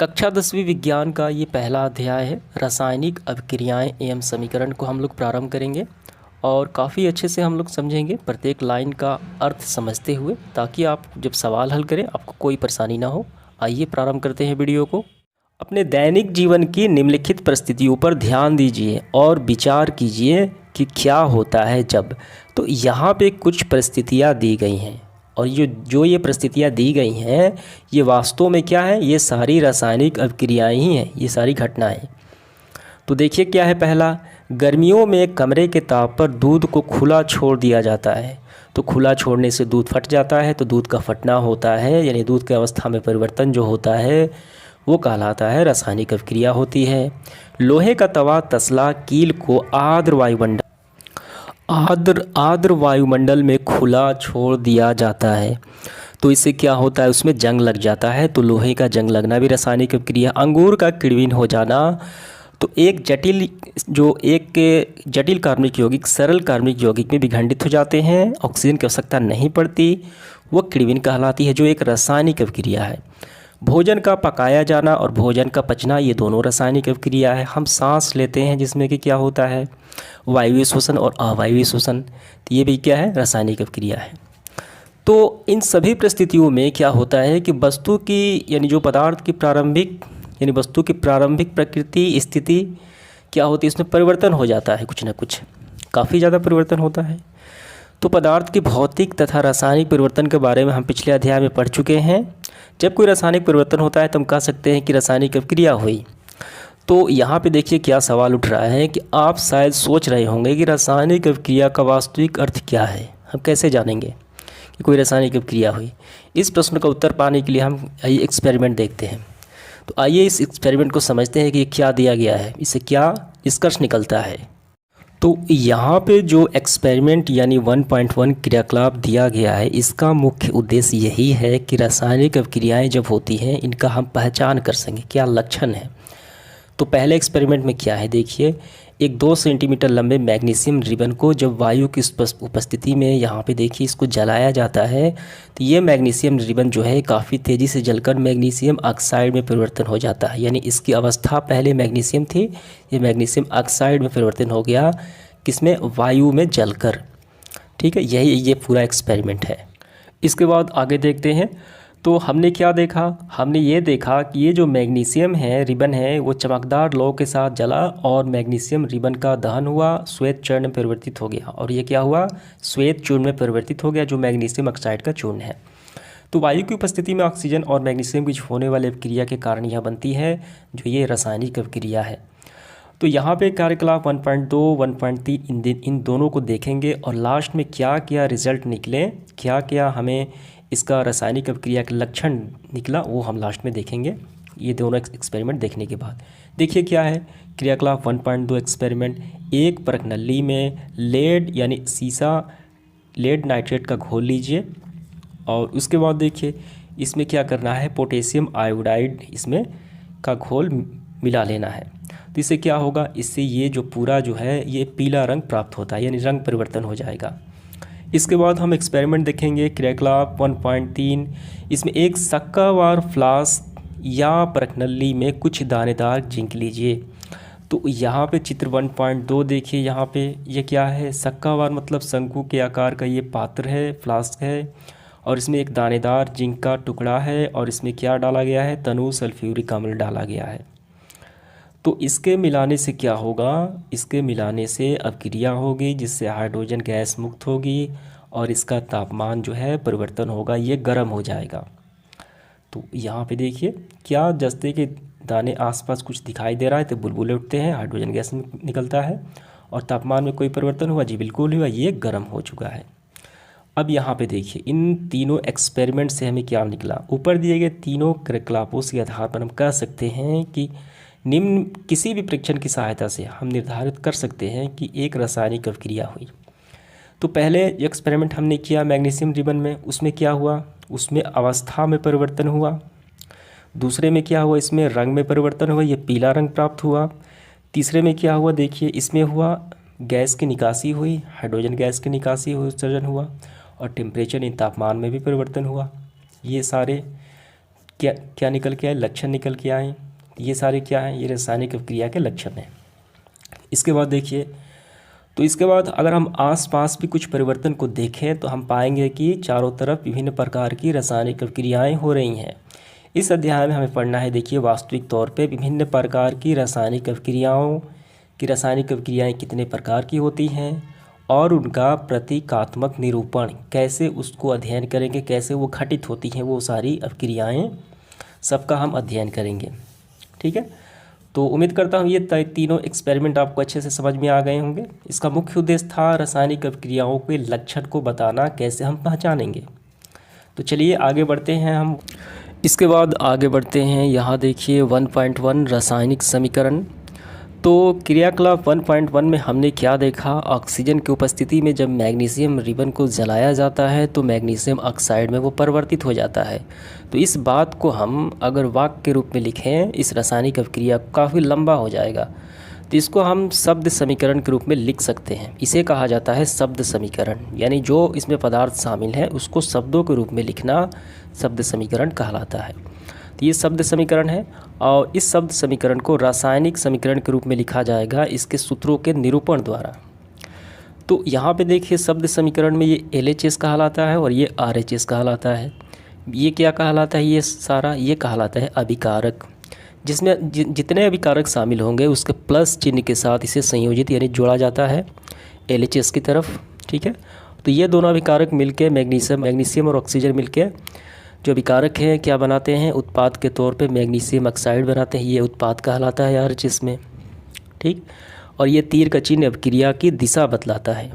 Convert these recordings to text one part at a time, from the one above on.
कक्षा 10वीं विज्ञान का ये पहला अध्याय है। रासायनिक अभिक्रियाएं एवं समीकरण को हम लोग प्रारंभ करेंगे और काफ़ी अच्छे से हम लोग समझेंगे प्रत्येक लाइन का अर्थ समझते हुए, ताकि आप जब सवाल हल करें आपको कोई परेशानी ना हो। आइए प्रारंभ करते हैं वीडियो को। अपने दैनिक जीवन की निम्नलिखित परिस्थितियों पर ध्यान दीजिए और विचार कीजिए कि क्या होता है जब। तो यहाँ पे कुछ परिस्थितियाँ दी गई हैं और ये परिस्थितियाँ दी गई हैं, ये वास्तव में क्या है, ये सारी रासायनिक अभिक्रियाएं ही हैं, ये सारी घटनाएं। तो देखिए क्या है। पहला, गर्मियों में कमरे के ताप पर दूध को खुला छोड़ दिया जाता है। तो खुला छोड़ने से दूध फट जाता है, तो दूध का फटना होता है, यानी दूध की अवस्था में परिवर्तन जो होता है वो कहलाता है रासायनिक अभिक्रिया होती है। लोहे का तवा तसला कील को आर्द्र वायुमंडल में खुला छोड़ दिया जाता है, तो इससे क्या होता है, उसमें जंग लग जाता है। तो लोहे का जंग लगना भी रासायनिक अभिक्रिया। अंगूर का किण्विन हो जाना, तो एक जटिल कार्बनिक यौगिक सरल कार्बनिक यौगिक में विखंडित हो जाते हैं, ऑक्सीजन की आवश्यकता नहीं पड़ती, वो किण्विन कहलाती है, जो एक रासायनिक अभिक्रिया है। भोजन का पकाया जाना और भोजन का पचना, ये दोनों रासायनिक अभिक्रिया है। हम सांस लेते हैं जिसमें कि क्या होता है, वायवीय श्वसन और अवायवीय श्वसन, तो ये भी क्या है, रासायनिक अभिक्रिया है। तो इन सभी परिस्थितियों में क्या होता है कि वस्तु की यानी जो पदार्थ की वस्तु की प्रारंभिक प्रकृति स्थिति क्या होती है, इसमें परिवर्तन हो जाता है, कुछ ना कुछ काफ़ी ज़्यादा परिवर्तन होता है। तो पदार्थ के भौतिक तथा रासायनिक परिवर्तन के बारे में हम पिछले अध्याय में पढ़ चुके हैं। जब कोई रासायनिक परिवर्तन होता है तो हम कह सकते हैं कि रासायनिक अभिक्रिया हुई। तो यहाँ पे देखिए क्या सवाल उठ रहा है कि आप शायद सोच रहे होंगे कि रासायनिक अभिक्रिया का वास्तविक अर्थ क्या है, हम कैसे जानेंगे कि कोई रासायनिक अभिक्रिया हुई। इस प्रश्न का उत्तर पाने के लिए हम एक्सपेरिमेंट देखते हैं। तो आइए इस एक्सपेरिमेंट को समझते हैं कि ये क्या दिया गया है, इससे क्या निष्कर्ष निकलता है। तो यहाँ पे जो एक्सपेरिमेंट यानी 1.1 क्रियाकलाप दिया गया है, इसका मुख्य उद्देश्य यही है कि रासायनिक अभिक्रियाएं जब होती हैं इनका हम पहचान कर सकें, क्या लक्षण है। तो पहले एक्सपेरिमेंट में क्या है देखिए, एक 2 सेंटीमीटर लंबे मैग्नीशियम रिबन को जब वायु की उपस्थिति में यहाँ पे देखिए इसको जलाया जाता है, तो ये मैग्नीशियम रिबन जो है काफ़ी तेज़ी से जलकर मैग्नीशियम ऑक्साइड में परिवर्तन हो जाता है। यानी इसकी अवस्था पहले मैग्नीशियम थी, ये मैग्नीशियम ऑक्साइड में परिवर्तन हो गया, किसमें, वायु में जलकर। ठीक है, यही ये पूरा एक्सपेरिमेंट है। इसके बाद आगे देखते हैं। तो हमने क्या देखा, हमने ये देखा कि ये जो मैग्नीशियम है रिबन है वो चमकदार लौ के साथ जला और मैग्नीशियम रिबन का दहन हुआ, श्वेत चूर्ण में परिवर्तित हो गया। और ये क्या हुआ, श्वेत चूर्ण में परिवर्तित हो गया, जो मैग्नीशियम ऑक्साइड का चूर्ण है। तो वायु की उपस्थिति में ऑक्सीजन और मैग्नीशियम की होने वाली अभिक्रिया के कारण यह बनती है, जो ये रासायनिक अभिक्रिया है। तो यहाँ पे कार्यकलाप 1.2, 1.3 इन दोनों को देखेंगे और लास्ट में क्या क्या रिजल्ट निकले, क्या क्या हमें इसका रासायनिक अभिक्रिया का लक्षण निकला, वो हम लास्ट में देखेंगे, ये दोनों एक्सपेरिमेंट देखने के बाद। देखिए क्या है क्रियाकलाप 1.2 एक्सपेरिमेंट। एक परख नली में लेड यानी सीसा लेड नाइट्रेट का घोल लीजिए और उसके बाद देखिए इसमें क्या करना है, पोटेशियम आयोडाइड इसमें का घोल मिला लेना है। तो इससे क्या होगा, इससे ये जो पूरा जो है ये पीला रंग प्राप्त होता है, यानी रंग परिवर्तन हो जाएगा। इसके बाद हम एक्सपेरिमेंट देखेंगे क्रियाकलाप 1.3। इसमें एक शक्कावार फ्लास्क या परखनली में कुछ दानेदार जिंक लीजिए। तो यहाँ पे चित्र 1.2 देखिए, यहाँ पे ये क्या है, शक्कावार मतलब शंकु के आकार का ये पात्र है, फ्लास्क है, और इसमें एक दानेदार जिंक का टुकड़ा है और इसमें क्या डाला गया है, तनु सल्फ्यूरिक अम्ल डाला गया है। तो इसके मिलाने से क्या होगा, इसके मिलाने से अभिक्रिया होगी जिससे हाइड्रोजन गैस मुक्त होगी और इसका तापमान जो है परिवर्तन होगा, ये गर्म हो जाएगा। तो यहाँ पे देखिए क्या, जस्ते के दाने आसपास कुछ दिखाई दे रहा है तो बुलबुले उठते हैं, हाइड्रोजन गैस निकलता है और तापमान में कोई परिवर्तन हुआ, जी बिल्कुल हुआ, ये गर्म हो चुका है। अब यहाँ पे देखिए इन तीनों एक्सपेरिमेंट से हमें क्या निकला, ऊपर दिए गए तीनों क्रियाकलापों के आधार पर हम कह सकते हैं कि निम्न किसी भी परीक्षण की सहायता से हम निर्धारित कर सकते हैं कि एक रासायनिक अभिक्रिया हुई। तो पहले एक्सपेरिमेंट हमने किया मैग्नीशियम रिबन में, उसमें क्या हुआ, उसमें अवस्था में परिवर्तन हुआ। दूसरे में क्या हुआ, इसमें रंग में परिवर्तन हुआ, ये पीला रंग प्राप्त हुआ। तीसरे में क्या हुआ, देखिए इसमें हुआ गैस की निकासी हुई, हाइड्रोजन गैस की निकासी हुई, उत्सर्जन हुआ और टेम्परेचर इन तापमान में भी परिवर्तन हुआ। ये सारे क्या क्या निकल के आए, लक्षण निकल के आए। ये सारे क्या हैं, ये रासायनिक अभिक्रिया के लक्षण हैं। इसके बाद देखिए, तो इसके बाद अगर हम आसपास भी कुछ परिवर्तन को देखें तो हम पाएंगे कि चारों तरफ विभिन्न प्रकार की रासायनिक अभिक्रियाएँ हो रही हैं। इस अध्याय में हमें पढ़ना है, देखिए वास्तविक तौर पे विभिन्न प्रकार की रासायनिक अभिक्रियाएँ कितने प्रकार की होती हैं और उनका प्रतीकात्मक निरूपण कैसे, उसको अध्ययन करेंगे, कैसे वो घटित होती हैं वो सारी अभिक्रियाएँ, सबका हम अध्ययन करेंगे। ठीक है, तो उम्मीद करता हूँ ये तीनों एक्सपेरिमेंट आपको अच्छे से समझ में आ गए होंगे। इसका मुख्य उद्देश्य था रासायनिक अभिक्रियाओं के लक्षण को बताना, कैसे हम पहचानेंगे। तो चलिए आगे बढ़ते हैं हम। इसके बाद आगे बढ़ते हैं, यहाँ देखिए 1.1 रासायनिक समीकरण। तो क्रियाकलाप 1.1 में हमने क्या देखा, ऑक्सीजन की उपस्थिति में जब मैग्नीशियम रिबन को जलाया जाता है तो मैग्नीशियम ऑक्साइड में वो परिवर्तित हो जाता है। तो इस बात को हम अगर वाक्य के रूप में लिखें, इस रासायनिक अभिक्रिया काफ़ी लंबा हो जाएगा, तो इसको हम शब्द समीकरण के रूप में लिख सकते हैं। इसे कहा जाता है शब्द समीकरण, यानी जो इसमें पदार्थ शामिल है उसको शब्दों के रूप में लिखना शब्द समीकरण कहलाता है। तो ये शब्द समीकरण है और इस शब्द समीकरण को रासायनिक समीकरण के रूप में लिखा जाएगा इसके सूत्रों के निरूपण द्वारा। तो यहाँ पे देखिए शब्द समीकरण में ये LHS कहलाता है और ये RHS कहलाता है। ये क्या कहलाता है, ये सारा ये कहलाता है अभिकारक, जिसमें जितने अभिकारक शामिल होंगे उसके प्लस चिन्ह के साथ इसे संयोजित यानी जोड़ा जाता है LHS की तरफ। ठीक है, तो ये दोनों अभिकारक मिलके मैग्नीशियम और ऑक्सीजन मिलके जो अभिकारक हैं क्या बनाते हैं, उत्पाद के तौर पे मैग्नीशियम ऑक्साइड बनाते हैं। ये उत्पाद कहलाता है RHS में। ठीक, और ये तीर का चिन्ह अभिक्रिया की दिशा बतलाता है।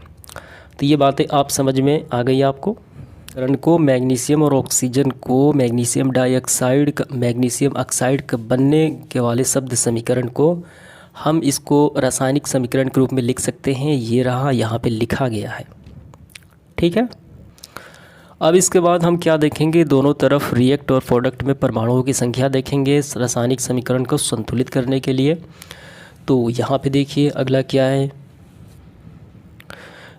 तो ये बातें आप समझ में आ गई आपको। करण को मैग्नीशियम और ऑक्सीजन को मैग्नीशियम ऑक्साइड का बनने के वाले शब्द समीकरण को हम इसको रासायनिक समीकरण के रूप में लिख सकते हैं। ये रहा, यहाँ पे लिखा गया है। ठीक है, अब इसके बाद हम क्या देखेंगे, दोनों तरफ रिएक्ट और प्रोडक्ट में परमाणुओं की संख्या देखेंगे रासायनिक समीकरण को संतुलित करने के लिए। तो यहाँ पे देखिए अगला क्या है,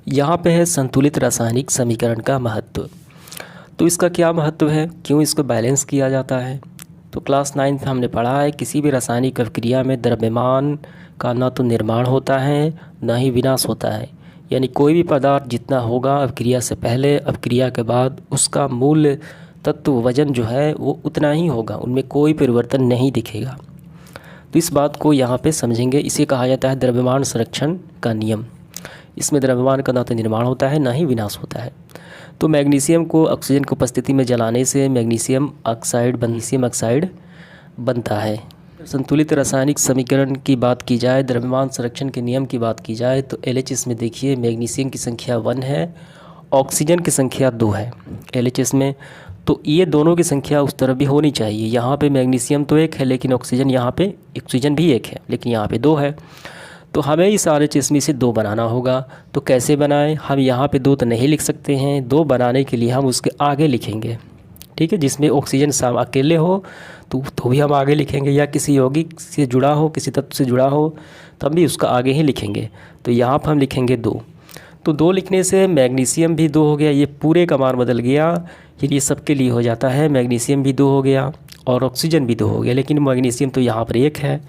यहाँ पे है संतुलित रासायनिक समीकरण का महत्व। तो इसका क्या महत्व है, क्यों इसको बैलेंस किया जाता है। तो क्लास 9 में हमने पढ़ा है, किसी भी रासायनिक अभिक्रिया में द्रव्यमान का न तो निर्माण होता है न ही विनाश होता है। यानी कोई भी पदार्थ जितना होगा अभिक्रिया से पहले, अभिक्रिया के बाद उसका मूल तत्व वजन जो है वो उतना ही होगा, उनमें कोई परिवर्तन नहीं दिखेगा। तो इस बात को यहाँ पे समझेंगे। इसे कहा जाता है द्रव्यमान संरक्षण का नियम। इसमें द्रव्यमान का न तो निर्माण होता है न ही विनाश होता है। तो मैग्नीशियम को ऑक्सीजन की उपस्थिति में जलाने से मैग्नीशियम ऑक्साइड बनता है। संतुलित रासायनिक समीकरण की बात की जाए, द्रव्यमान संरक्षण के नियम की बात की जाए, तो LHS में देखिए मैग्नीशियम की संख्या 1 है, ऑक्सीजन की संख्या 2 है LHS में। तो ये दोनों की संख्या उस तरफ भी होनी चाहिए। यहाँ पे मैग्नीशियम तो 1 है लेकिन ऑक्सीजन भी 1 है लेकिन यहाँ पे 2 है। तो हमें इस RHS में से 2 बनाना होगा। तो कैसे बनाएं, हम यहाँ पे 2 तो नहीं लिख सकते हैं, 2 बनाने के लिए हम उसके आगे लिखेंगे। ठीक है, जिसमें ऑक्सीजन अकेले हो तो भी हम आगे लिखेंगे, या किसी यौगिक से जुड़ा हो, किसी तत्व से जुड़ा हो तब भी उसका आगे ही लिखेंगे। तो यहाँ पर हम लिखेंगे 2। तो 2 लिखने से मैग्नीशियम भी 2 हो गया, ये पूरे का मान बदल गया, ये सबके लिए हो जाता है। मैग्नीशियम भी 2 हो गया और ऑक्सीजन भी 2 हो गया, लेकिन मैग्नीशियम तो यहाँ पर 1 है,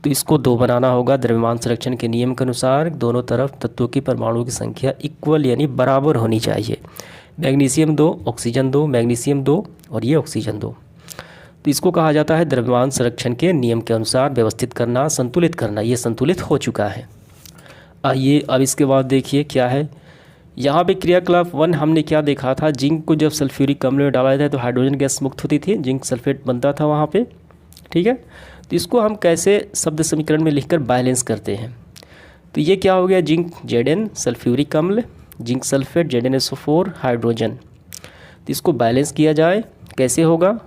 तो इसको 2 बनाना होगा। द्रव्यमान संरक्षण के नियम के अनुसार दोनों तरफ तत्वों की परमाणुओं की संख्या इक्वल यानी बराबर होनी चाहिए। मैग्नीशियम 2, ऑक्सीजन 2, मैग्नीशियम 2 और ये ऑक्सीजन 2। तो इसको कहा जाता है द्रव्यमान संरक्षण के नियम के अनुसार व्यवस्थित करना, संतुलित करना। ये संतुलित हो चुका है। आइए अब इसके बाद देखिए क्या है, यहाँ पे क्रियाकलाप 1 हमने क्या देखा था, जिंक को जब सल्फ्यूरिक अम्ल में डाला जाता है तो हाइड्रोजन गैस मुक्त होती थी, जिंक सल्फेट बनता था वहाँ पे। ठीक है, तो इसको हम कैसे शब्द समीकरण में लिखकर बैलेंस करते हैं। तो ये क्या हो गया, जिंक Zn सल्फ्यूरिक अम्ल, जिंक सल्फेट ZnSO4 हाइड्रोजन। तो इसको बैलेंस किया जाए, कैसे होगा।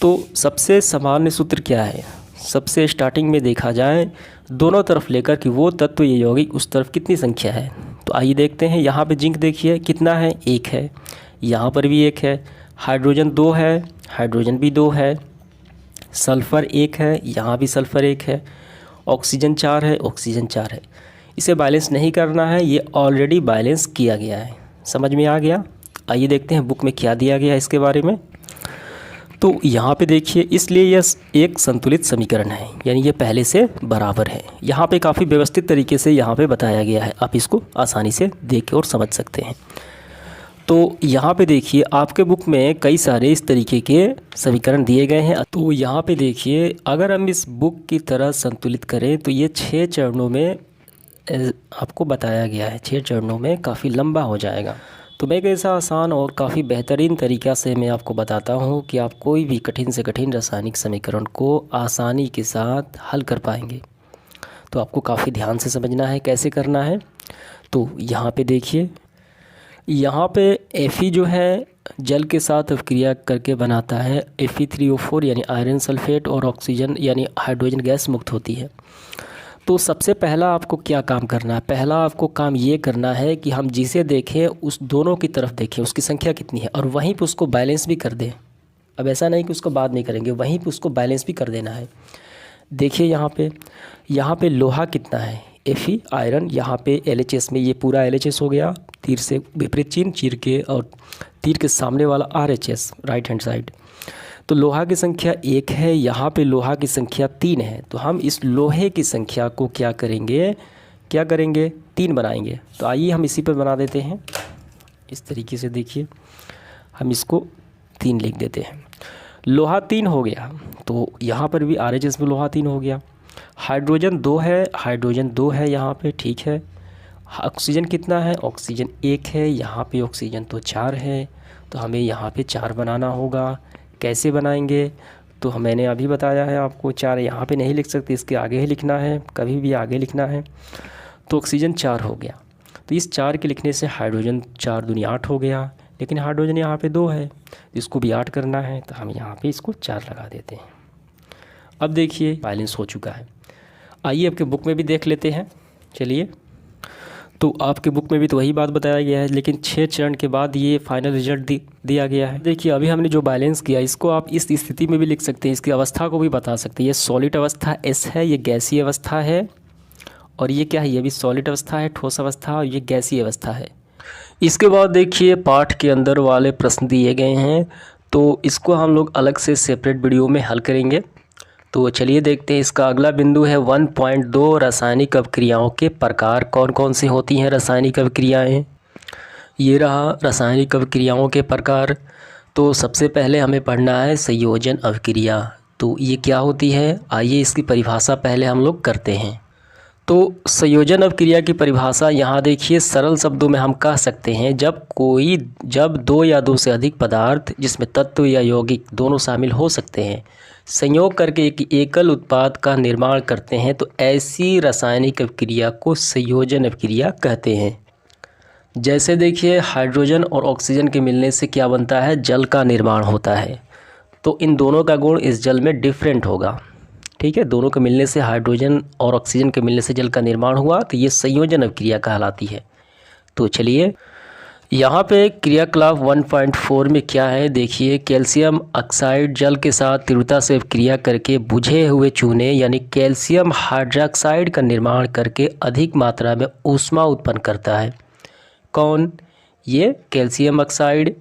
तो सबसे सामान्य सूत्र क्या है, सबसे स्टार्टिंग में देखा जाए दोनों तरफ लेकर कि वो तत्व ये यौगिक उस तरफ कितनी संख्या है। तो आइए देखते हैं, यहाँ पे जिंक देखिए कितना है, 1 है, यहाँ पर भी 1 है, हाइड्रोजन 2 है, हाइड्रोजन भी 2 है, सल्फ़र 1 है, यहाँ भी सल्फ़र 1 है, ऑक्सीजन 4 है, ऑक्सीजन 4 है। इसे बैलेंस नहीं करना है, ये ऑलरेडी बैलेंस किया गया है। समझ में आ गया। आइए देखते हैं बुक में क्या दिया गया है इसके बारे में। तो यहाँ पे देखिए, इसलिए यह एक संतुलित समीकरण है, यानी ये पहले से बराबर है। यहाँ पे काफ़ी व्यवस्थित तरीके से यहाँ पे बताया गया है, आप इसको आसानी से देख के और समझ सकते हैं। तो यहाँ पे देखिए, आपके बुक में कई सारे इस तरीके के समीकरण दिए गए हैं। तो यहाँ पे देखिए, अगर हम इस बुक की तरह संतुलित करें तो ये 6 चरणों में आपको बताया गया है। 6 चरणों में काफ़ी लंबा हो जाएगा। तो मैं कैसा आसान और काफ़ी बेहतरीन तरीक़ा से मैं आपको बताता हूँ कि आप कोई भी कठिन से कठिन रासायनिक समीकरण को आसानी के साथ हल कर पाएंगे। तो आपको काफ़ी ध्यान से समझना है कैसे करना है। तो यहाँ पे देखिए, यहाँ पे Fe जो है जल के साथ अभिक्रिया करके बनाता है Fe3O4 यानी आयरन सल्फेट, और ऑक्सीजन यानी हाइड्रोजन गैस मुक्त होती है। तो सबसे पहला आपको क्या काम करना है? पहला आपको काम ये करना है कि हम जिसे देखें उस दोनों की तरफ देखें, उसकी संख्या कितनी है, और वहीं पे उसको बैलेंस भी कर दें। अब ऐसा नहीं कि उसको बाद में करेंगे, वहीं पे उसको बैलेंस भी कर देना है। देखिए यहाँ पे लोहा कितना है, Fe आयरन, यहाँ पे LHS में ये पूरा LHS हो गया, तीर से विपरीत चिन्ह चीर के, और तीर के सामने वाला RHS राइट हैंड साइड। तो लोहा की संख्या 1 है, यहाँ पे लोहा की संख्या 3 है। तो हम इस लोहे की संख्या को क्या करेंगे 3 बनाएंगे। तो आइए हम इसी पर बना देते हैं। इस तरीके से देखिए, हम इसको 3 लिख देते हैं। लोहा 3 हो गया, तो यहाँ पर भी RHS में लोहा 3 हो गया। हाइड्रोजन 2 है यहाँ पे, ठीक है। ऑक्सीजन कितना है, ऑक्सीजन 1 है, यहाँ पे ऑक्सीजन तो 4 है। तो हमें यहाँ पे 4 बनाना होगा। कैसे बनाएंगे? तो मैंने अभी बताया है आपको, 4 यहाँ पे नहीं लिख सकते, इसके आगे ही लिखना है, कभी भी आगे लिखना है। तो ऑक्सीजन 4 हो गया। तो इस 4 के लिखने से हाइड्रोजन 4 दूनी 8 हो गया, लेकिन हाइड्रोजन यहाँ पे 2 है, इसको भी 8 करना है। तो हम यहाँ पे इसको 4 लगा देते हैं। अब देखिए बैलेंस हो चुका है। आइए आपके बुक में भी देख लेते हैं। चलिए, तो आपके बुक में भी तो वही बात बताया गया है, लेकिन 6 चरण के बाद ये फाइनल रिजल्ट दिया गया है। देखिए, अभी हमने जो बैलेंस किया, इसको आप इस स्थिति में भी लिख सकते हैं, इसकी अवस्था को भी बता सकते हैं। ये सॉलिड अवस्था S है, ये गैसीय अवस्था है, और ये क्या है, ये भी सॉलिड अवस्था है, ठोस अवस्था, और ये गैसीय अवस्था है। इसके बाद देखिए, पाठ के अंदर वाले प्रश्न दिए गए हैं, तो इसको हम लोग अलग से सेपरेट वीडियो में हल करेंगे। तो चलिए देखते हैं। इसका अगला बिंदु है 1.2 रासायनिक अभिक्रियाओं के प्रकार कौन कौन सी होती हैं रासायनिक अभिक्रियाएं। ये रहा रासायनिक अभिक्रियाओं के प्रकार। तो सबसे पहले हमें पढ़ना है संयोजन अभिक्रिया। तो ये क्या होती है, आइए इसकी परिभाषा पहले हम लोग करते हैं। तो संयोजन अभिक्रिया की परिभाषा यहाँ देखिए, सरल शब्दों में हम कह सकते हैं, जब 2 या 2 से अधिक पदार्थ जिसमें तत्व या यौगिक दोनों शामिल हो सकते हैं, संयोग करके एक एकल उत्पाद का निर्माण करते हैं, तो ऐसी रासायनिक अभिक्रिया को संयोजन अभिक्रिया कहते हैं। जैसे देखिए, हाइड्रोजन और ऑक्सीजन के मिलने से क्या बनता है, जल का निर्माण होता है। तो इन दोनों का गुण इस जल में डिफरेंट होगा, ठीक है। दोनों के मिलने से, हाइड्रोजन और ऑक्सीजन के मिलने से जल का निर्माण हुआ, तो ये संयोजन अभिक्रिया कहलाती है। तो चलिए, यहाँ पे क्रियाकलाप 1.4 में क्या है देखिए, कैल्शियम ऑक्साइड जल के साथ तीव्रता से क्रिया करके बुझे हुए चूने यानी कैल्शियम हाइड्रोक्साइड का निर्माण करके अधिक मात्रा में ऊष्मा उत्पन्न करता है। कौन? ये कैल्शियम ऑक्साइड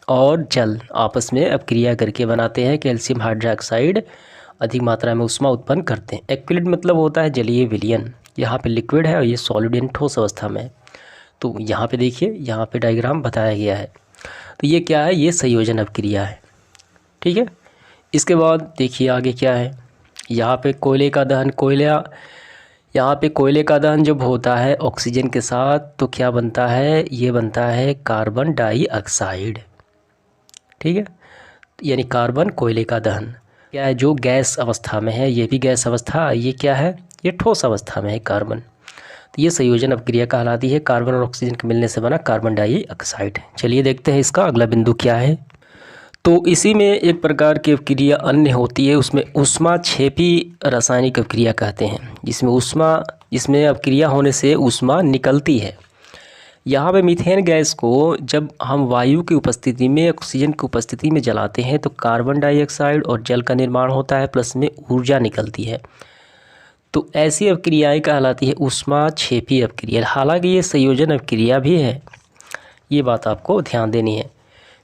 और जल आपस में अपक्रिया करके बनाते हैं कैल्शियम हाइड्रोक्साइड, अधिक मात्रा में ऊष्मा उत्पन्न करते हैं। एक्विलिब्रियम मतलब होता है जलीय विलयन। यहाँ पे लिक्विड है और ये सॉलिड यानी ठोस अवस्था में है। तो यहाँ पे देखिए, यहाँ पे डायग्राम बताया गया है। तो ये क्या है, ये संयोजन अभिक्रिया है, ठीक है। इसके बाद देखिए आगे क्या है, यहाँ पे कोयले का दहन, यहाँ पे कोयले का दहन जब होता है ऑक्सीजन के साथ, तो क्या बनता है, ये बनता है कार्बन डाइऑक्साइड, ठीक है। यानी कार्बन, कोयले का दहन क्या है, जो गैस अवस्था में है, ये भी गैस अवस्था, ये क्या है, ये ठोस अवस्था में है कार्बन। तो ये संयोजन अभिक्रिया कहलाती है। कार्बन और ऑक्सीजन के मिलने से बना कार्बन डाइऑक्साइड। चलिए देखते हैं इसका अगला बिंदु क्या है। तो इसी में एक प्रकार की अभिक्रिया अन्य होती है, उसमें ऊष्माक्षेपी रासायनिक अभिक्रिया कहते हैं, जिसमें अभिक्रिया होने से ऊष्मा निकलती है। यहाँ पे मीथेन गैस को जब हम वायु की उपस्थिति में, ऑक्सीजन की उपस्थिति में जलाते हैं, तो कार्बन डाइऑक्साइड और जल का निर्माण होता है, प्लस में ऊर्जा निकलती है। तो ऐसी अभिक्रियाएँ कहलाती है ऊष्माक्षेपी अभिक्रिया। हालांकि ये संयोजन अभिक्रिया भी है, ये बात आपको ध्यान देनी है।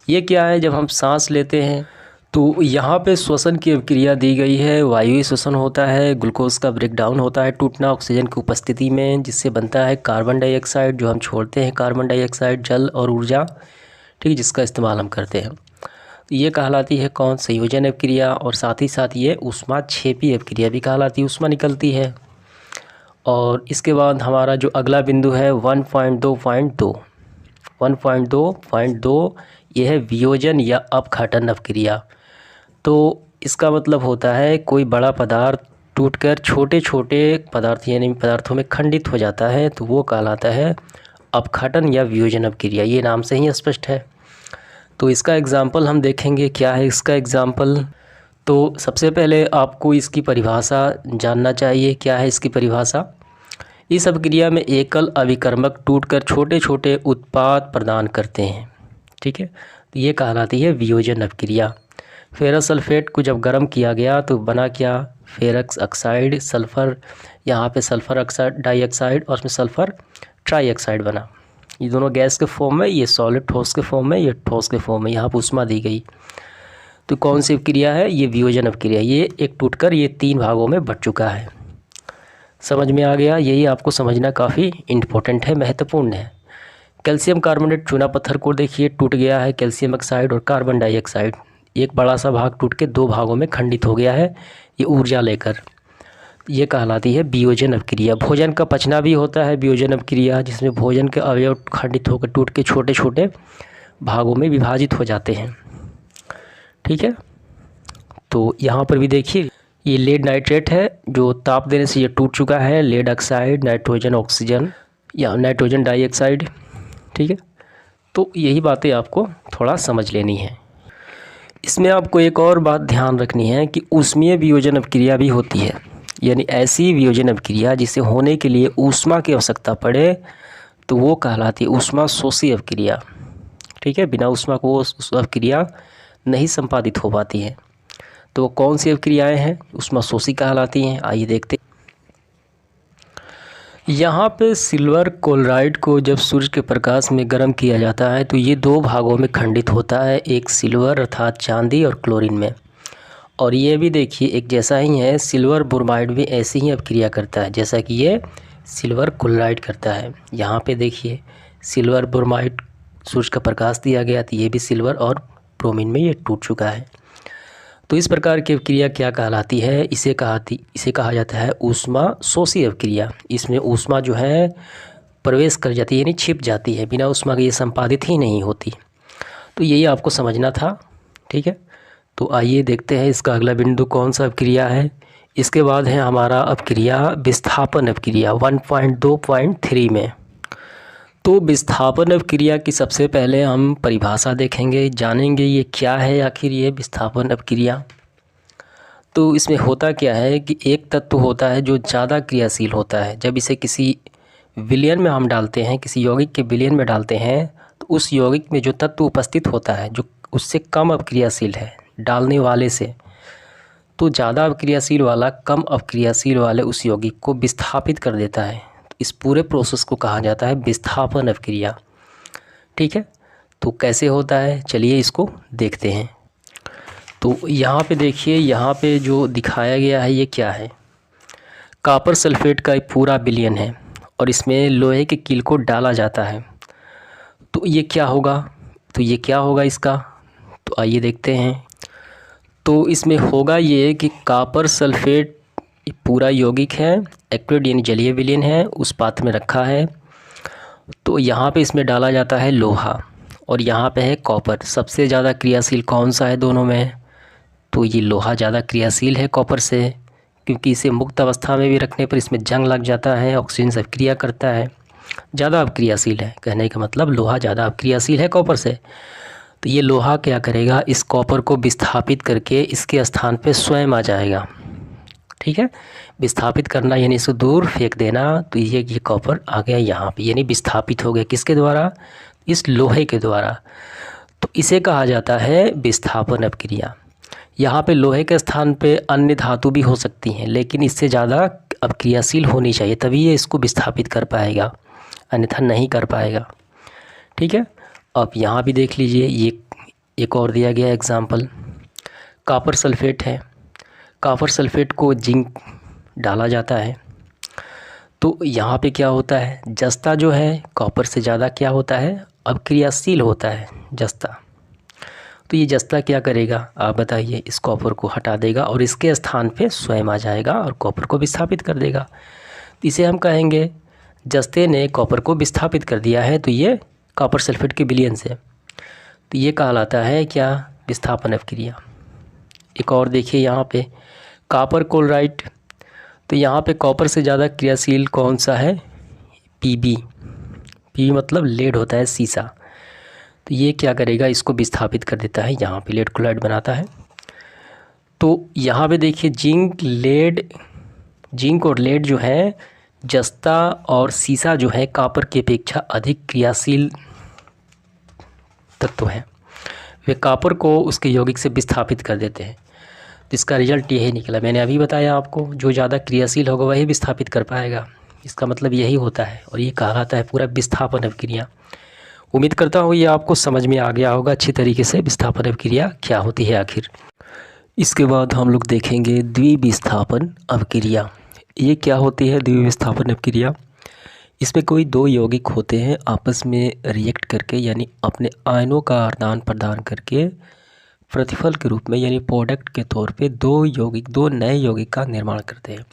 ये क्या है, जब हम सांस लेते हैं तो यहाँ पे श्वसन की अभिक्रिया दी गई है। वायुई श्वसन होता है, ग्लूकोज का ब्रेकडाउन होता है टूटना ऑक्सीजन की उपस्थिति में, जिससे बनता है कार्बन डाइऑक्साइड, जो हम छोड़ते हैं कार्बन डाइऑक्साइड, जल और ऊर्जा, ठीक, जिसका इस्तेमाल हम करते हैं। तो ये कहलाती है कौन, संयोजन अभिक्रिया। और साथ ही साथ ये ऊष्माक्षेपी अभिक्रिया भी कहलाती है, ऊष्मा निकलती है। और इसके बाद हमारा जो अगला बिंदु है 1.2 ये है वियोजन या अपघटन अभिक्रिया। तो इसका मतलब होता है कोई बड़ा पदार्थ टूटकर छोटे छोटे पदार्थ यानी पदार्थों में खंडित हो जाता है, तो वो कहलाता है अपघटन या वियोजन अभिक्रिया। ये नाम से ही स्पष्ट है। तो इसका एग्जाम्पल हम देखेंगे, क्या है इसका एग्जाम्पल। तो सबसे पहले आपको इसकी परिभाषा जानना चाहिए, क्या है इसकी परिभाषा। इस अभिक्रिया में एकल अभिकर्मक टूटकर छोटे छोटे उत्पाद प्रदान करते हैं, ठीक है। तो ये कहलाती है वियोजन अभिक्रिया। फेरस सल्फेट को जब गर्म किया गया तो बना क्या, फेरस ऑक्साइड, सल्फ़र, यहाँ पे सल्फ़र ऑक्साइड डाइऑक्साइड और उसमें सल्फ़र ट्राइऑक्साइड बना। ये दोनों गैस के फॉर्म में, ये सॉलिड ठोस के फॉर्म में, ये ठोस के फॉर्म में, यहाँ पर ऊष्मा दी गई। तो कौन सी अभिक्रिया है, ये वियोजन अभिक्रिया। ये एक टूटकर ये 3 भागों में बट चुका है। समझ में आ गया, यही आपको समझना काफ़ी इम्पोर्टेंट है, महत्वपूर्ण है। कैल्शियम कार्बोनेट चूना पत्थर को देखिए टूट गया है, कैल्शियम ऑक्साइड और कार्बन डाइऑक्साइड, एक बड़ा सा भाग टूट के 2 भागों में खंडित हो गया है ये ऊर्जा लेकर। ये कहलाती है वियोजन अभिक्रिया। भोजन का पचना भी होता है वियोजन अभिक्रिया, जिसमें भोजन के अवयव खंडित होकर टूट के छोटे छोटे भागों में विभाजित हो जाते हैं, ठीक है। तो यहाँ पर भी देखिए ये लेड नाइट्रेट है, जो ताप देने से ये टूट चुका है, लेड ऑक्साइड, नाइट्रोजन ऑक्सीजन या नाइट्रोजन डाइऑक्साइड, ठीक है। तो यही बातें आपको थोड़ा समझ लेनी है। इसमें आपको एक और बात ध्यान रखनी है कि ऊष्मीय वियोजन अभिक्रिया भी होती है, यानी ऐसी वियोजन अभिक्रिया जिसे होने के लिए ऊष्मा की आवश्यकता पड़े, तो वो कहलाती है ऊष्मा शोषी अभिक्रिया, ठीक है। बिना ऊष्मा को वो अभिक्रिया नहीं संपादित हो पाती है। तो वो कौन सी अभिक्रियाएं हैं, ऊष्मा शोषी कहलाती हैं। आइए देखते। यहाँ पे सिल्वर क्लोराइड को जब सूर्य के प्रकाश में गर्म किया जाता है तो ये 2 भागों में खंडित होता है, एक सिल्वर अर्थात चांदी और क्लोरीन में। और ये भी देखिए एक जैसा ही है, सिल्वर ब्रोमाइड भी ऐसी ही अभिक्रिया करता है जैसा कि ये सिल्वर क्लोराइड करता है। यहाँ पे देखिए सिल्वर ब्रोमाइड, सूर्य का प्रकाश दिया गया तो ये भी सिल्वर और ब्रोमीन में ये टूट चुका है। तो इस प्रकार की अभिक्रिया क्या कहलाती है, इसे कहा जाता है ऊष्मा शोषी अभिक्रिया। इसमें ऊष्मा जो है प्रवेश कर जाती है, यानी छिप जाती है, बिना ऊष्मा के ये संपादित ही नहीं होती। तो यही आपको समझना था, ठीक है। तो आइए देखते हैं इसका अगला बिंदु कौन सा अभिक्रिया है। इसके बाद है हमारा अभिक्रिया विस्थापन अभिक्रिया 1.2.3 में। तो विस्थापन अभिक्रिया की सबसे पहले हम परिभाषा देखेंगे, जानेंगे ये क्या है आखिर ये विस्थापन अभिक्रिया। तो इसमें होता क्या है कि एक तत्व होता है जो ज़्यादा क्रियाशील होता है, जब इसे किसी विलयन में हम डालते हैं, किसी यौगिक के विलयन में डालते हैं, तो उस यौगिक में जो तत्व उपस्थित होता है जो उससे कम अभिक्रियाशील है डालने वाले से, तो ज़्यादा अभिक्रियाशील वाला कम अभिक्रियाशील वाले उस यौगिक को विस्थापित कर देता है। इस पूरे प्रोसेस को कहा जाता है विस्थापन अभिक्रिया, ठीक है। तो कैसे होता है, चलिए इसको देखते हैं। तो यहाँ पे देखिए, यहाँ पे जो दिखाया गया है ये क्या है, कॉपर सल्फेट का एक पूरा विलयन है और इसमें लोहे के कील को डाला जाता है। तो ये क्या होगा, इसका, तो आइए देखते हैं। तो इसमें होगा ये कि कॉपर सल्फेट पूरा यौगिक है, एक्विड यानी जलीय विलयन है, उस पात्र में रखा है। तो यहाँ पे इसमें डाला जाता है लोहा और यहाँ पे है कॉपर। सबसे ज़्यादा क्रियाशील कौन सा है दोनों में, तो ये लोहा ज़्यादा क्रियाशील है कॉपर से, क्योंकि इसे मुक्त अवस्था में भी रखने पर इसमें जंग लग जाता है, ऑक्सीजन से अभिक्रिया करता है, ज़्यादा अभिक्रियाशील है। कहने का मतलब लोहा ज़्यादा अभिक्रियाशील है कॉपर से। तो ये लोहा क्या करेगा, इस कॉपर को विस्थापित करके इसके स्थान पे स्वयं आ जाएगा, ठीक है। विस्थापित करना यानी इसको दूर फेंक देना। तो ये कॉपर आ गया यहाँ पे, यानी विस्थापित हो गया किसके द्वारा, इस लोहे के द्वारा। तो इसे कहा जाता है विस्थापन अभिक्रिया। यहाँ पे लोहे के स्थान पे अन्य धातु भी हो सकती हैं, लेकिन इससे ज़्यादा अभिक्रियाशील होनी चाहिए, तभी ये इसको विस्थापित कर पाएगा, अन्यथा नहीं कर पाएगा, ठीक है। अब यहाँ भी देख लीजिए, ये एक और दिया गया एग्जाम्पल, कॉपर सल्फेट है, कॉपर सल्फेट को जिंक डाला जाता है तो यहाँ पे क्या होता है, जस्ता जो है कॉपर से ज़्यादा क्या होता है, अभिक्रियाशील होता है जस्ता। तो ये जस्ता क्या करेगा आप बताइए, इस कॉपर को हटा देगा और इसके स्थान पे स्वयं आ जाएगा और कॉपर को विस्थापित कर देगा। तो इसे हम कहेंगे जस्ते ने कॉपर को विस्थापित कर दिया है, तो ये कॉपर सल्फेट के विलयन से, तो ये कहलाता है क्या, विस्थापन अभिक्रिया। एक और देखिए यहाँ पे कॉपर क्लोराइड, तो यहाँ पे कॉपर से ज़्यादा क्रियाशील कौन सा है, पीबी। पीबी मतलब लेड होता है, सीसा। तो ये क्या करेगा, इसको विस्थापित कर देता है, यहाँ पे लेड क्लोराइड बनाता है। तो यहाँ पे देखिए जिंक और लेड जो है, जस्ता और सीसा जो है कॉपर की अपेक्षा अधिक क्रियाशील तत्व हैं। वे कॉपर को उसके यौगिक से विस्थापित कर देते हैं। तो इसका रिजल्ट यही निकला, मैंने अभी बताया आपको, जो ज़्यादा क्रियाशील होगा वही विस्थापित कर पाएगा। इसका मतलब यही होता है और ये कहलाता है पूरा विस्थापन अभिक्रिया। उम्मीद करता हूँ ये आपको समझ में आ गया होगा अच्छी तरीके से विस्थापन अभिक्रिया क्या होती है आखिर। इसके बाद हम लोग देखेंगे द्विविस्थापन अभिक्रिया। ये क्या होती है द्विविस्थापन अभिक्रिया। इसमें कोई दो यौगिक होते हैं आपस में रिएक्ट करके, यानी अपने आयनों का आदान प्रदान करके प्रतिफल के रूप में यानी प्रोडक्ट के तौर पे दो नए यौगिक का निर्माण करते हैं।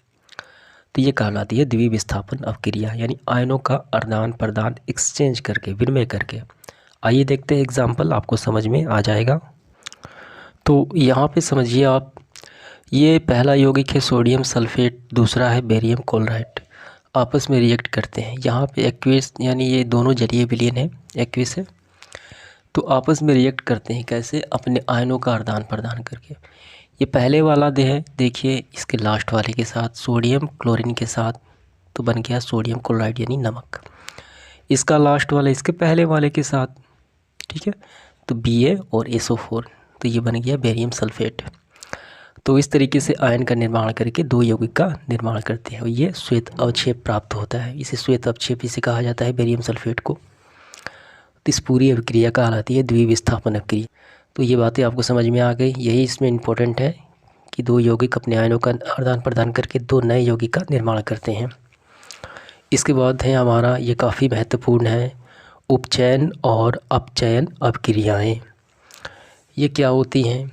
तो ये कहलाती है द्विविस्थापन अभिक्रिया, यानी आयनों का आदान प्रदान एक्सचेंज करके, विनिमय करके। आइए देखते हैं एग्जाम्पल, आपको समझ में आ जाएगा। तो यहाँ पे समझिए आप, ये पहला यौगिक है सोडियम सल्फेट, दूसरा है बेरियम क्लोराइड, आपस में रिएक्ट करते हैं। यहाँ पे एक्विस यानी ये दोनों जलीय विलयन है, एक्विस है, तो आपस में रिएक्ट करते हैं कैसे, अपने आयनों का आदान प्रदान करके। ये पहले वाला है, देखिए इसके लास्ट वाले के साथ सोडियम क्लोरीन के साथ, तो बन गया सोडियम क्लोराइड यानी नमक। इसका लास्ट वाला इसके पहले वाले के साथ, ठीक है, तो Ba और SO4, तो ये बन गया बेरियम सल्फेट। तो इस तरीके से आयन का निर्माण करके दो यौगिक का निर्माण करते हैं और ये श्वेत अवक्षेप प्राप्त होता है। इसे श्वेत अवक्षेप इसे कहा जाता है बेरियम सल्फेट को। तो इस पूरी अभिक्रिया कहलाती है द्विविस्थापन अभिक्रिया। तो ये बातें आपको समझ में आ गई, यही इसमें इम्पोर्टेंट है कि दो यौगिक अपने आयनों का आदान प्रदान करके दो नए यौगिक का निर्माण करते हैं। इसके बाद है हमारा, ये काफ़ी महत्वपूर्ण है, उपचयन और अपचयन अभिक्रियाएँ। ये क्या होती हैं,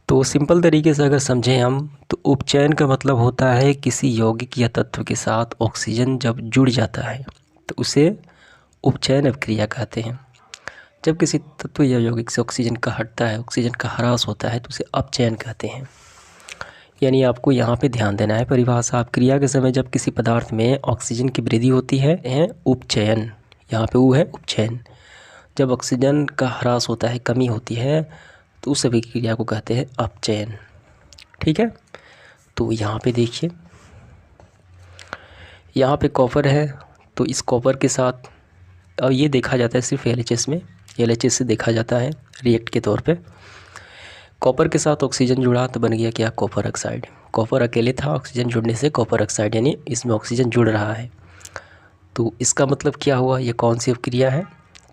तो सिंपल तरीके से अगर समझें हम, तो उपचयन का मतलब होता है किसी यौगिक या तत्व के साथ ऑक्सीजन जब जुड़ जाता है तो उसे उपचयन अभिक्रिया कहते हैं। जब किसी तत्व या यौगिक से ऑक्सीजन का हटता है, ऑक्सीजन का ह्रास होता है, तो उसे अपचयन कहते हैं। यानी आपको यहाँ पे ध्यान देना है परिभाषा, अपक्रिया के समय जब किसी पदार्थ में ऑक्सीजन की वृद्धि होती है उपचयन, यहाँ पे वो है उपचयन। जब ऑक्सीजन का ह्रास होता है, कमी होती है, तो उस अभिक्रिया को कहते हैं अपचयन, ठीक है। तो यहाँ पे देखिए, यहाँ पे कॉपर है, तो इस कॉपर के साथ, और ये देखा जाता है सिर्फ LHS में, LHS से देखा जाता है रिएक्ट के तौर पे। कॉपर के साथ ऑक्सीजन जुड़ा तो बन गया क्या, कॉपर ऑक्साइड। कॉपर अकेले था, ऑक्सीजन जुड़ने से कॉपर ऑक्साइड, यानी इसमें ऑक्सीजन जुड़ रहा है। तो इसका मतलब क्या हुआ, ये कौन सी अभिक्रिया है,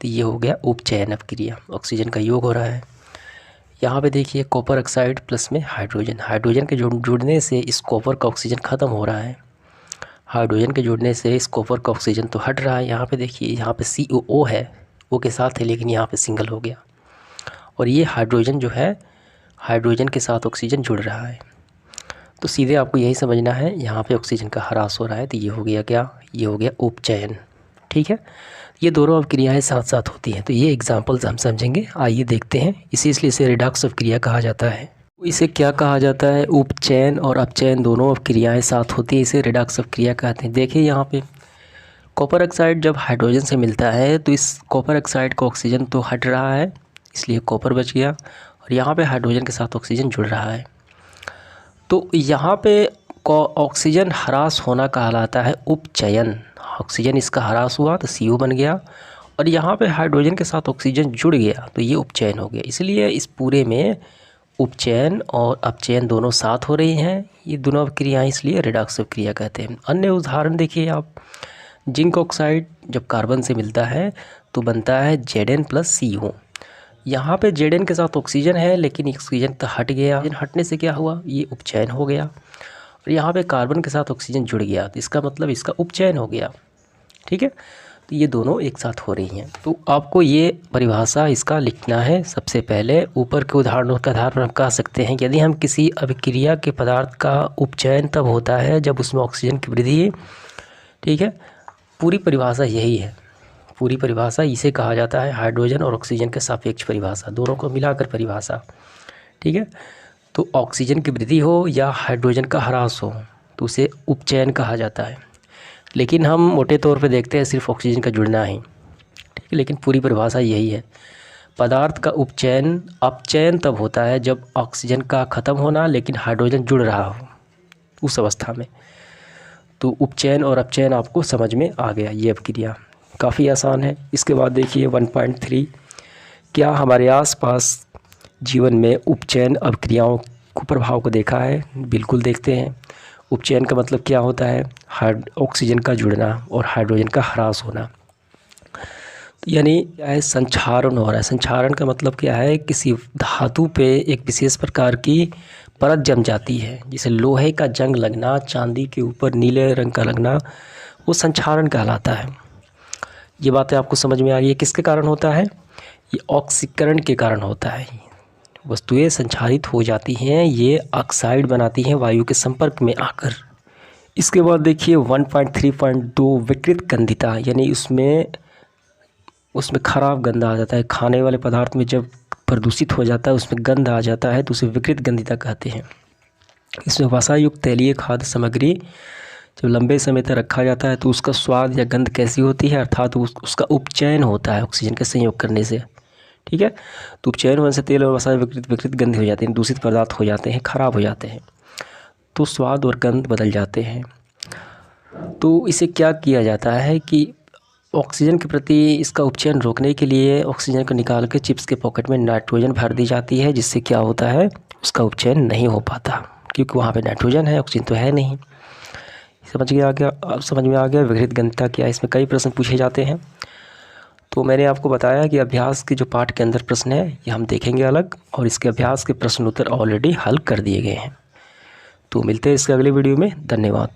तो ये हो गया उपचयन अभिक्रिया, ऑक्सीजन का योग हो रहा है। यहाँ पे देखिए कॉपर ऑक्साइड प्लस में हाइड्रोजन, हाइड्रोजन के जुड़ने से इस कॉपर का ऑक्सीजन ख़त्म हो रहा है, हाइड्रोजन के जुड़ने से इस कॉपर का ऑक्सीजन तो हट रहा है। यहाँ पे देखिए, यहाँ पे COO है, वो के साथ है, लेकिन यहाँ पे सिंगल हो गया, और ये हाइड्रोजन जो है, हाइड्रोजन के साथ ऑक्सीजन जुड़ रहा है। तो सीधे आपको यही समझना है, यहाँ पे ऑक्सीजन का ह्रास हो रहा है, तो ये हो गया क्या, ये हो गया उपचयन, ठीक है। ये दोनों अभिक्रियाएँ साथ साथ होती हैं। तो ये एग्जांपल्स हम समझेंगे, आइए देखते हैं। इसलिए इसे रिडॉक्स अभिक्रिया कहा जाता है। इसे क्या कहा जाता है, उपचयन और अपचयन दोनों अभिक्रियाएँ साथ होती हैं, इसे रिडॉक्स अभिक्रिया कहते हैं। देखिए यहाँ पे कॉपर ऑक्साइड जब हाइड्रोजन से मिलता है तो इस कॉपर ऑक्साइड का ऑक्सीजन तो हट रहा है, इसलिए कॉपर बच गया, और यहाँ पे हाइड्रोजन के साथ ऑक्सीजन जुड़ रहा है। तो यहाँ पे ऑक्सीजन ह्रास होना कहलाता है उपचयन। ऑक्सीजन इसका ह्रास हुआ तो CO बन गया, और यहाँ पे हाइड्रोजन के साथ ऑक्सीजन जुड़ गया तो ये उपचयन हो गया। इसलिए इस पूरे में उपचयन और अपचयन दोनों साथ हो रही हैं, ये दोनों अभिक्रियाएँ, इसलिए रिडॉक्स अभिक्रिया कहते हैं। अन्य उदाहरण देखिए आप, जिंक ऑक्साइड जब कार्बन से मिलता है तो बनता है Zn + CO। यहाँ पे Zn के साथ ऑक्सीजन है, लेकिन ऑक्सीजन तो हट गया। हटने से क्या हुआ, ये उपचयन हो गया। और यहाँ पे कार्बन के साथ ऑक्सीजन जुड़ गया, तो इसका मतलब इसका उपचयन हो गया। ठीक है, तो ये दोनों एक साथ हो रही हैं। तो आपको ये परिभाषा इसका लिखना है। सबसे पहले ऊपर के उदाहरणों के आधार पर हम कह सकते हैं कि यदि हम किसी अभिक्रिया के पदार्थ का उपचयन तब होता है जब उसमें ऑक्सीजन की वृद्धि। ठीक है, पूरी परिभाषा यही है। पूरी परिभाषा इसे कहा जाता है हाइड्रोजन और ऑक्सीजन के सापेक्ष परिभाषा, दोनों को मिलाकर परिभाषा। ठीक है, तो ऑक्सीजन की वृद्धि हो या हाइड्रोजन का ह्रास हो तो उसे उपचयन कहा जाता है। लेकिन हम मोटे तौर पे देखते हैं सिर्फ ऑक्सीजन का जुड़ना ही। ठीक है, लेकिन पूरी परिभाषा यही है। पदार्थ का अपचयन तब होता है जब ऑक्सीजन का ख़त्म होना लेकिन हाइड्रोजन जुड़ रहा हो, उस अवस्था में। तो उपचयन और अपचयन आपको समझ में आ गया। ये अभिक्रिया काफ़ी आसान है। इसके बाद देखिए 1.3, क्या हमारे आसपास जीवन में उपचयन अभिक्रियाओं को प्रभाव को देखा है? बिल्कुल देखते हैं। उपचयन का मतलब क्या होता है? ऑक्सीजन का जुड़ना और हाइड्रोजन का ह्रास होना। यानी क्या है, संक्षारण हो रहा है। संक्षारण का मतलब क्या है, किसी धातु पे एक विशेष प्रकार की परत जम जाती है, जैसे लोहे का जंग लगना, चांदी के ऊपर नीले रंग का लगना, वो संक्षारण कहलाता है। ये बातें आपको समझ में आ रही है? किसके कारण होता है? ये ऑक्सीकरण के कारण होता है। वस्तुएं संक्षारित हो जाती हैं, ये ऑक्साइड बनाती हैं वायु के संपर्क में आकर। इसके बाद देखिए 1.3.2 विकृत गंधिता, यानी उसमें खराब गंध आ जाता है। खाने वाले पदार्थ में जब प्रदूषित हो जाता है, उसमें गंध आ जाता है, तो उसे विकृत गंधिता कहते हैं। इसमें वसायुक्त तैलीय खाद्य सामग्री जब लंबे समय तक रखा जाता है तो उसका स्वाद या गंध कैसी होती है, अर्थात उसका उपचयन होता है ऑक्सीजन के संयोग करने से। ठीक है, तो उपचयन होने से तेल और वसा विकृत गंध हो जाते हैं, दूषित पदार्थ हो जाते हैं, खराब हो जाते हैं, तो स्वाद और गंध बदल जाते हैं। तो इसे क्या किया जाता है कि ऑक्सीजन के प्रति इसका उपचयन रोकने के लिए ऑक्सीजन को निकाल के चिप्स के पॉकेट में नाइट्रोजन भर दी जाती है, जिससे क्या होता है, उसका उपचयन नहीं हो पाता, क्योंकि वहाँ पे नाइट्रोजन है, ऑक्सीजन तो है नहीं। समझ में आ गया विकृत गंधिता क्या है। इसमें कई प्रश्न पूछे जाते हैं। तो मैंने आपको बताया कि अभ्यास के जो पाठ के अंदर प्रश्न है ये हम देखेंगे अलग, और इसके अभ्यास के प्रश्न उत्तर ऑलरेडी हल कर दिए गए हैं। तो मिलते हैं इसके अगले वीडियो में। धन्यवाद।